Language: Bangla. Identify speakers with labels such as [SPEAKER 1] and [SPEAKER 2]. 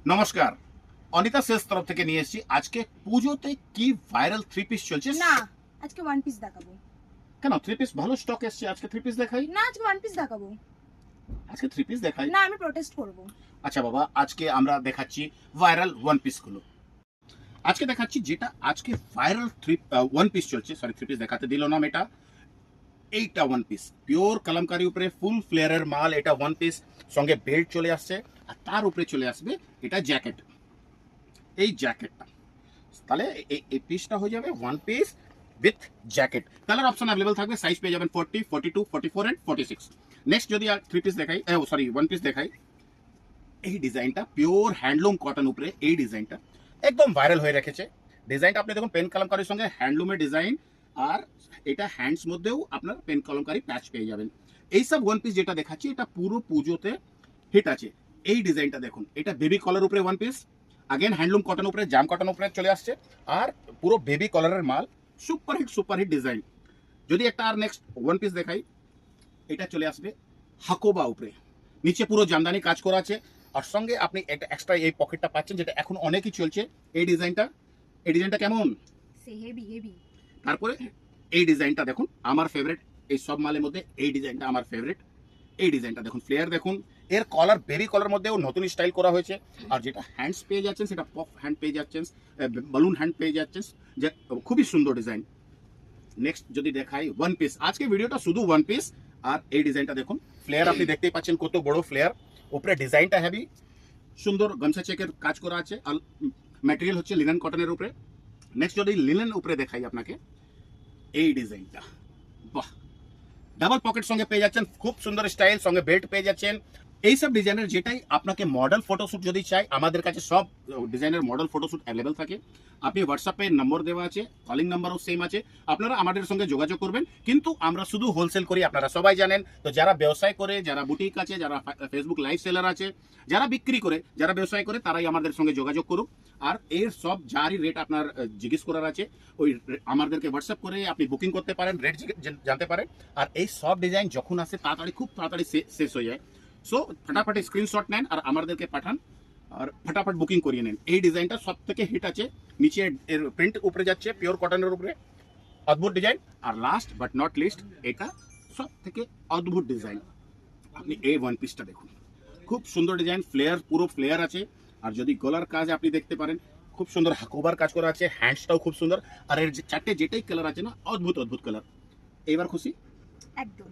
[SPEAKER 1] নমস্কার, অনিতা সেলস তরফ থেকে নিয়ে এসেছি আজকে পুজোতে কি ভাইরাল থ্রি পিস চলছে।
[SPEAKER 2] না, আজকে ওয়ান পিস দেখাবো।
[SPEAKER 1] কেন থ্রি পিস ভালো স্টক এসেছে, আজকে থ্রি পিস দেখাই।
[SPEAKER 2] না, আজকে ওয়ান পিস দেখাবো।
[SPEAKER 1] আজকে থ্রি পিস দেখাই
[SPEAKER 2] না, আমি প্রোটেস্ট করব।
[SPEAKER 1] আচ্ছা বাবা, আজকে আমরা দেখাচ্ছি ভাইরাল ওয়ান পিস গুলো। আজকে দেখাচ্ছি যেটা আজকে ভাইরাল ওয়ান পিস চলছে। সরি, থ্রি পিস দেখাতে দিল না এটা। এইটা ওয়ান পিস পিওর কালামকারি উপরে ফুল ফ্লেয়ারের মাল। এটা ওয়ান পিস সঙ্গে বেল্ট চলে আসছে আর তার উপরে চলে আসবে এটা জ্যাকেট। এই জ্যাকেটটা তাহলে এই পিসটা হয়ে যাবে one piece with jacket. Colour option available থাকবে, সাইজ পেয়ে যাবেন 40, 42, 44 এন্ড 46। নেক্সট যদি আর থ্রি পিস দেখাই, সরি ওয়ান পিস দেখাই, এই ডিজাইনটা পিওর হ্যান্ডলুম কটন উপরে। এই ডিজাইনটা একদম ভাইরাল হয়ে রেখেছে। ডিজাইনটা আপনি দেখুন পেন কলমকারির সঙ্গে হ্যান্ডলুমের ডিজাইন, আর এটা হ্যান্ডস মধ্যেও আপনার পেন কলমকারি প্যাচ পেয়ে যাবেন। এইসব ওয়ান পিস যেটা দেখাচ্ছি এটা পুরো পুজোতে হিট আছে। এই ডিজাইনটা দেখুন, এটা বেবি কলার উপরে one piece, again handloom cotton উপরে, জাম কটন উপরে চলে আসছে, আর পুরো বেবি কলারের মাল। Super hit design. যদি একটা আর নেক্সট ওয়ান পিস দেখাই, এটা চলে আসবে হাকোবা উপরে, নিচে পুরো জামদানি কাজ করা আছে, আর সঙ্গে আপনি একটা এক্সট্রা এই পকেটটা পাচ্ছেন যেটা এখন অনেকই চলছে। এই ডিজাইনটা কেমন?
[SPEAKER 2] সে হেভি হেভি।
[SPEAKER 1] তারপরে এই ডিজাইনটা দেখুন, আমার ফেভারিট। এই সব মালের মধ্যে এই ডিজাইনটা আমার ফেভারিট। এই ডিজাইনটা দেখুন, ফ্লেয়ার দেখুন, এর কলার বেবি কলার মধ্যেও নতুন স্টাইল করা হয়েছে। আর যেটা হ্যান্ডস পেয়ে যাচ্ছেন সেটা পপ হ্যান্ড পেয়ে যাচ্ছেন, বালুন হ্যান্ড পেয়ে যাচ্ছেন, যে খুবই সুন্দর ডিজাইন। নেক্সট যদি দেখাই ওয়ান পিস, আজকে ভিডিওটা শুধু ওয়ান পিস। আর এই ডিজাইনটা দেখুন, ফ্লেয়ার আপনি দেখতেই পাচ্ছেন কত বড় ফ্লেয়ার, উপরে ডিজাইনটা হেভি সুন্দর গামছা চেকের কাজ করা আছে, আর ম্যাটেরিয়াল হচ্ছে লিনেন কটনের উপরে। নেক্সট যদি লিনেন উপরে দেখাই আপনাকে, এই ডিজাইনটা বাহ, ডাবল পকেট সঙ্গে পেয়ে যাচ্ছেন, খুব সুন্দর স্টাইল, সঙ্গে বেল্ট পেয়ে যাচ্ছেন। এইসব ডিজাইনের যেটাই আপনাকে মডেল ফটোশ্যুট যদি চাই, আমাদের কাছে সব ডিজাইনের মডেল ফটোশ্যুট অ্যাভেলেবেল থাকে। আপনি হোয়াটসঅ্যাপে নম্বর দেওয়া আছে, কলিং নাম্বারও সেম আছে, আপনারা আমাদের সঙ্গে যোগাযোগ করবেন। কিন্তু আমরা শুধু হোলসেল করি, আপনারা সবাই জানেন। তো যারা ব্যবসায় করে, যারা বুটিক আছে, যারা ফেসবুক লাইভ সেলার আছে, যারা বিক্রি করে, যারা ব্যবসায় করে, তারাই আমাদের সঙ্গে যোগাযোগ করুক। আর এর সব যারই রেট আপনার জিজ্ঞেস করার আছে, ওই আমাদেরকে হোয়াটসঅ্যাপ করে আপনি বুকিং করতে পারেন, রেট জানতে পারেন। আর এই সব ডিজাইন যখন আসে তাড়াতাড়ি, খুব তাড়াতাড়ি শেষ হয়ে যায়। সো ফটাফট স্ক্রিনশট নেন আর আমাদেরকে পাঠান, আর ফটাফট বুকিং করিয়ে নেন। এই ডিজাইনটা সব থেকে হিট আছে, নিচে এর প্রিন্ট উপরে যাচ্ছে পিওর কটনের উপরে, অদ্ভুত ডিজাইন। আর লাস্ট বাট নট লিস্ট, এটা সব থেকে অদ্ভুত ডিজাইন। আপনি এই ওয়ান পিসটা দেখুন, খুব সুন্দর ডিজাইন, ফ্লেয়ার পুরো ফ্লেয়ার আছে। আর যদি গলার কাজ আপনি দেখতে পারেন, খুব সুন্দর হাকোবার কাজ করা আছে, হ্যান্ডসটাও খুব সুন্দর। আর এর চারটে যেটাই কালার আছে না, অদ্ভুত কালার। এইবার খুশি?
[SPEAKER 2] একদম।